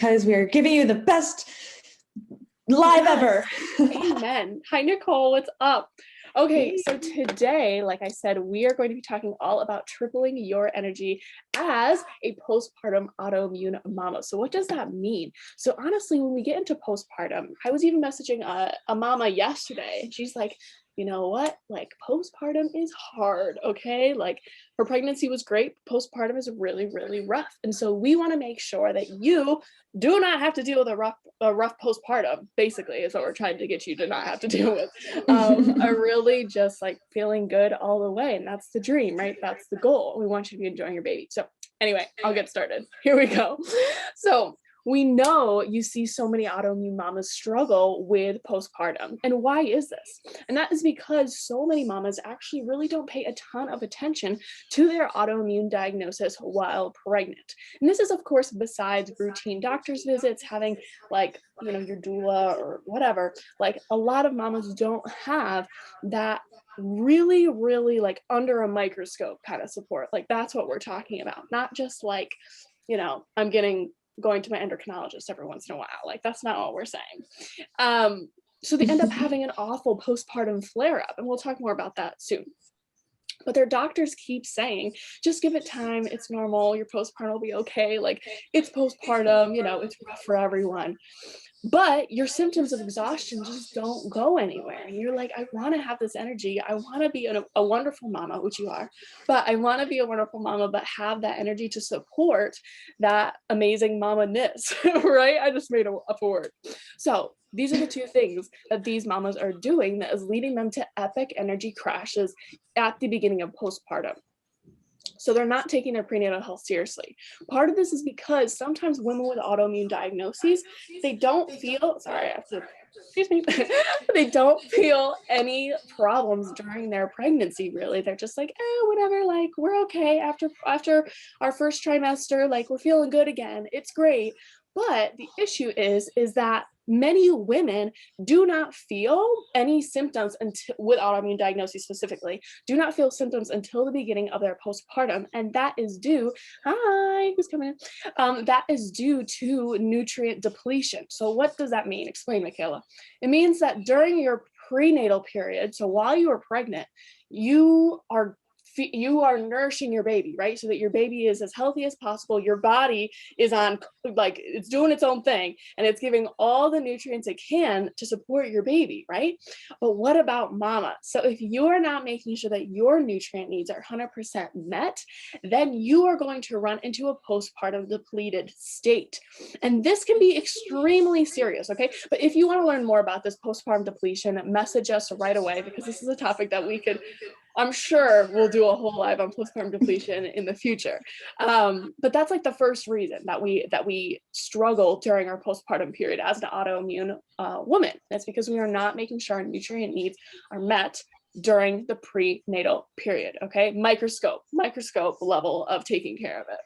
because we are giving you the best live ever. Amen. Hi, Nicole. What's up? Okay, so today, like I said, we are going to be talking all about tripling your energy as a postpartum autoimmune mama. So what does that mean? So honestly, when we get into postpartum, I was even messaging a mama yesterday, and she's like, you know what? Like, postpartum is hard, okay? Like, her pregnancy was great. Postpartum is really, really rough. And so we want to make sure that you do not have to deal with a rough postpartum, basically, is what we're trying to get you to not have to deal with. Are really just like feeling good all the way. And that's the dream, right? That's the goal. We want you to be enjoying your baby. So anyway, I'll get started. Here we go. So we know you see so many autoimmune mamas struggle with postpartum. And why is this? And that is because so many mamas actually really don't pay a ton of attention to their autoimmune diagnosis while pregnant. And this is, of course, besides routine doctor's visits, having like, you know, your doula or whatever. Like, a lot of mamas don't have that really, really like under a microscope kind of support. Like, that's what we're talking about. Not just like, you know, I'm going to my endocrinologist every once in a while. Like, that's not what we're saying. So they end up having an awful postpartum flare up, and we'll talk more about that soon. But their doctors keep saying, just give it time. It's normal. Your postpartum will be okay. Like, it's postpartum, you know, it's rough for everyone. But your symptoms of exhaustion just don't go anywhere. And you're like, I want to have this energy. I want to be a wonderful mama, which you are, but I want to be a wonderful mama, but have that energy to support that amazing mama-ness, right? I just made up a word. So these are the two things that these mamas are doing that is leading them to epic energy crashes at the beginning of postpartum. So they're not taking their prenatal health seriously. Part of this is because sometimes women with autoimmune diagnoses, they don't feel, sorry, I have to, excuse me, they don't feel any problems during their pregnancy, really. They're just like, whatever, like, we're okay after our first trimester, like, we're feeling good again. It's great. But the issue is that many women do not feel any symptoms until, with autoimmune diagnoses specifically, do not feel symptoms until the beginning of their postpartum. And that is due, hi, who's coming in? That is due to nutrient depletion. So what does that mean? Explain, Michaela. It means that during your prenatal period, so while you are pregnant, you are nourishing your baby, right? So that your baby is as healthy as possible. Your body is on, like, it's doing its own thing, and it's giving all the nutrients it can to support your baby, right? But what about mama? So if you're not making sure that your nutrient needs are 100% met, then you are going to run into a postpartum depleted state. And this can be extremely serious, okay? But if you want to learn more about this postpartum depletion, message us right away, because this is a topic that we could, I'm sure we'll do a whole live on postpartum depletion in the future. But that's like the first reason that we struggle during our postpartum period as an autoimmune woman. That's because we are not making sure our nutrient needs are met during the prenatal period, okay? Microscope level of taking care of it.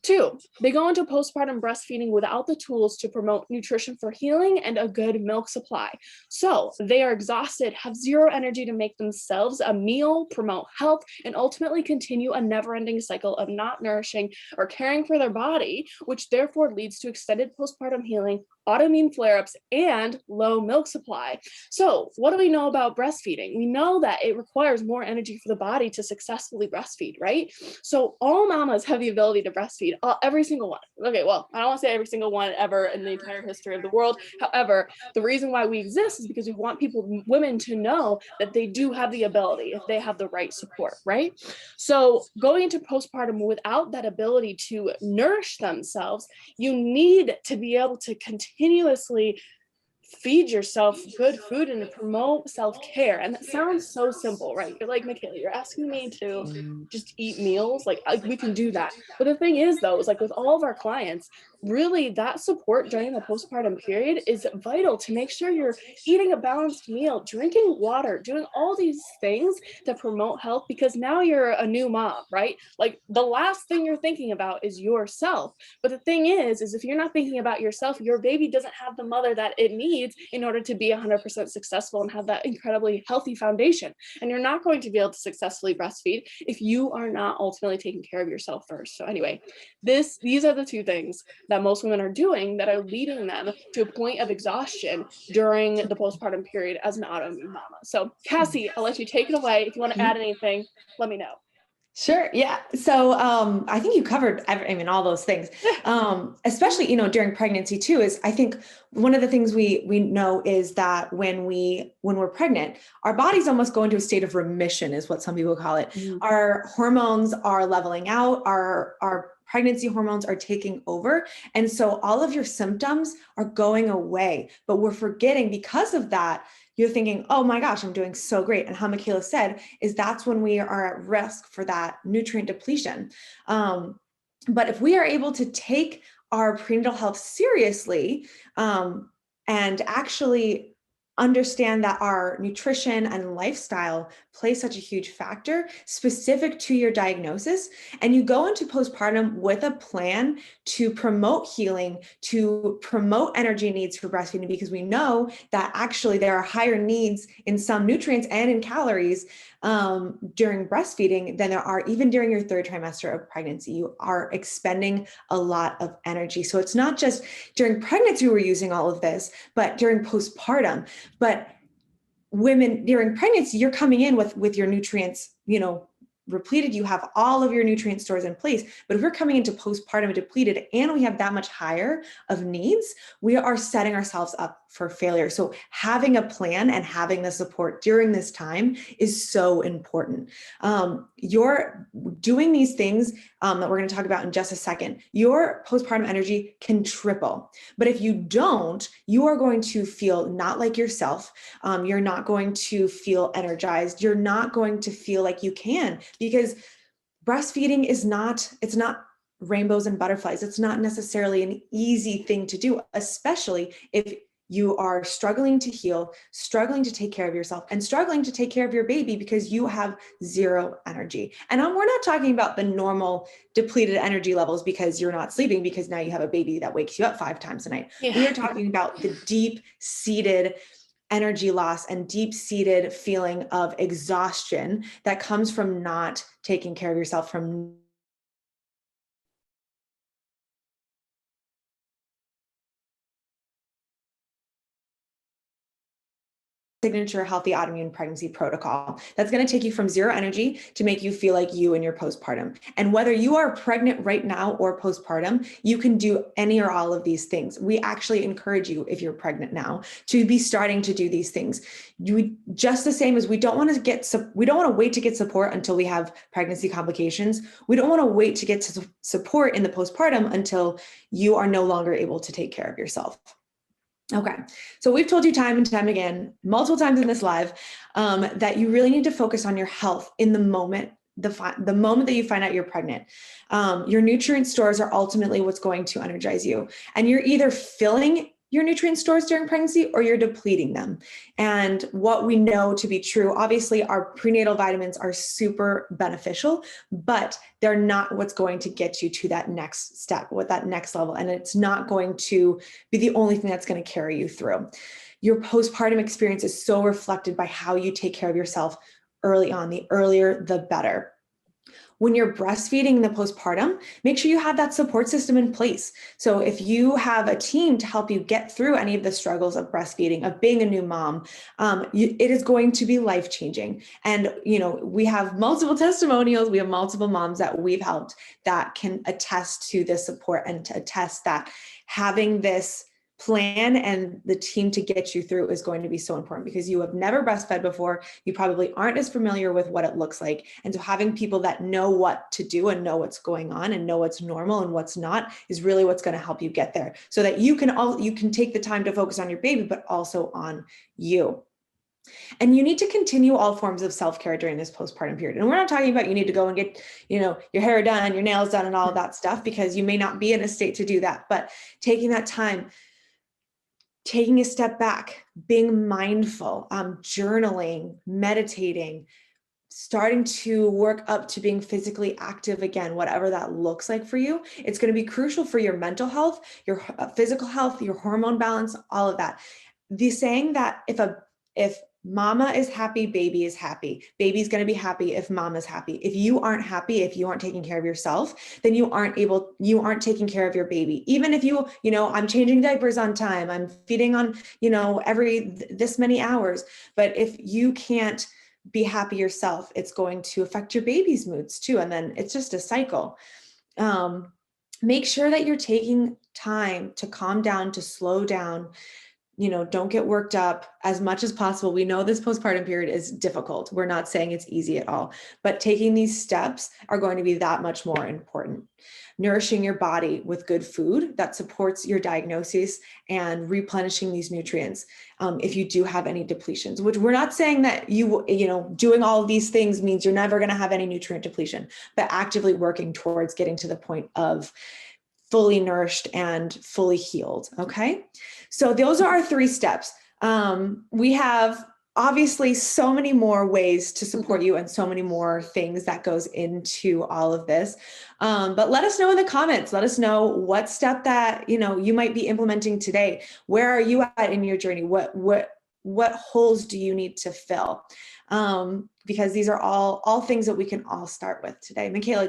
2, they go into postpartum breastfeeding without the tools to promote nutrition for healing and a good milk supply. So they are exhausted, have zero energy to make themselves a meal, promote health, and ultimately continue a never-ending cycle of not nourishing or caring for their body, which therefore leads to extended postpartum healing, autoimmune flare-ups, and low milk supply. So what do we know about breastfeeding? We know that it requires more energy for the body to successfully breastfeed, right? So all mamas have the ability to breastfeed, every single one. Okay, well, I don't want to say every single one ever in the entire history of the world. However, the reason why we exist is because we want women to know that they do have the ability if they have the right support, right? So going into postpartum without that ability to nourish themselves, you need to be able to continuously feed yourself good food and to promote self-care. And that sounds so simple, right? You're like, Michaela, you're asking me to just eat meals. Like, we can do that. But the thing is, though, is like with all of our clients, really that support during the postpartum period is vital to make sure you're eating a balanced meal, drinking water, doing all these things that promote health, because now you're a new mom, right? Like, the last thing you're thinking about is yourself. But the thing is if you're not thinking about yourself, your baby doesn't have the mother that it needs in order to be 100% successful and have that incredibly healthy foundation. And you're not going to be able to successfully breastfeed if you are not ultimately taking care of yourself first. So anyway, these are the two things that most women are doing that are leading them to a point of exhaustion during the postpartum period as an autoimmune mama. So Cassie, I'll let you take it away. If you want to add anything, let me know. Sure. Yeah. So I think you covered, all those things, especially, during pregnancy too, is I think one of the things we know is that when we're pregnant, our bodies almost go into a state of remission is what some people call it. Our hormones are leveling out, our pregnancy hormones are taking over. And so all of your symptoms are going away, but we're forgetting because of that. You're thinking, oh my gosh, I'm doing so great. And how Michaela said is that's when we are at risk for that nutrient depletion. But if we are able to take our prenatal health seriously and actually understand that our nutrition and lifestyle play such a huge factor specific to your diagnosis, and you go into postpartum with a plan to promote healing, to promote energy needs for breastfeeding, because we know that actually there are higher needs in some nutrients and in calories during breastfeeding than there are even during your third trimester of pregnancy. You are expending a lot of energy. So it's not just during pregnancy we're using all of this, but during postpartum. But women during pregnancy, you're coming in with your nutrients, repleted. You have all of your nutrient stores in place. But if we're coming into postpartum depleted and we have that much higher of needs, we are setting ourselves up for failure. So having a plan and having the support during this time is so important. You're doing these things that we're going to talk about in just a second. Your postpartum energy can triple. But if you don't, you are going to feel not like yourself. You're not going to feel energized. You're not going to feel like you can, because breastfeeding it's not rainbows and butterflies. It's not necessarily an easy thing to do, especially if you are struggling to heal, struggling to take care of yourself, and struggling to take care of your baby because you have zero energy. And we're not talking about the normal depleted energy levels because you're not sleeping because now you have a baby that wakes you up 5 times a night. Yeah. We are talking about the deep-seated energy loss and deep-seated feeling of exhaustion that comes from not taking care of yourself, from signature healthy autoimmune pregnancy protocol that's going to take you from zero energy to make you feel like you in your postpartum. And whether you are pregnant right now or postpartum, you can do any or all of these things. We actually encourage you, if you're pregnant now, to be starting to do these things. Just the same as we don't want to wait to get support until we have pregnancy complications. We don't want to wait to get to support in the postpartum until you are no longer able to take care of yourself. Okay, so we've told you time and time again, multiple times in this live, that you really need to focus on your health in the moment, the moment that you find out you're pregnant. Your nutrient stores are ultimately what's going to energize you. And you're either filling your nutrient stores during pregnancy or you're depleting them. And what we know to be true, obviously our prenatal vitamins are super beneficial, but they're not what's going to get you to that next step, with that next level. And it's not going to be the only thing that's going to carry you through. Your postpartum experience is so reflected by how you take care of yourself early on. The earlier, the better. When you're breastfeeding in the postpartum, make sure you have that support system in place. So if you have a team to help you get through any of the struggles of breastfeeding, of being a new mom, it is going to be life-changing. And, we have multiple testimonials. We have multiple moms that we've helped that can attest to this support and to attest that having this plan and the team to get you through is going to be so important, because you have never breastfed before. You probably aren't as familiar with what it looks like. And so having people that know what to do and know what's going on and know what's normal and what's not is really what's going to help you get there, so that you can take the time to focus on your baby, but also on you. And you need to continue all forms of self-care during this postpartum period. And we're not talking about you need to go and get, your hair done, your nails done, and all of that stuff, because you may not be in a state to do that. But taking that time, taking a step back, being mindful, journaling, meditating, starting to work up to being physically active again, whatever that looks like for you. It's going to be crucial for your mental health, your physical health, your hormone balance, all of that. The saying that if Mama is happy, baby is happy. Baby's going to be happy if mama's happy. If you aren't happy, if you aren't taking care of yourself, then you aren't taking care of your baby. Even if I'm changing diapers on time, I'm feeding on, every this many hours. But if you can't be happy yourself, it's going to affect your baby's moods too. And then it's just a cycle. Make sure that you're taking time to calm down, to slow down. Don't get worked up as much as possible. We know this postpartum period is difficult. We're not saying it's easy at all, but taking these steps are going to be that much more important. Nourishing your body with good food that supports your diagnoses and replenishing these nutrients. If you do have any depletions, which we're not saying that doing all of these things means you're never going to have any nutrient depletion, but actively working towards getting to the point of fully nourished and fully healed. Okay. So those are our 3 steps. We have obviously so many more ways to support you and so many more things that goes into all of this. But let us know in the comments. Let us know what step that, you might be implementing today. Where are you at in your journey? What holes do you need to fill? Because these are all things that we can all start with today. Michaela,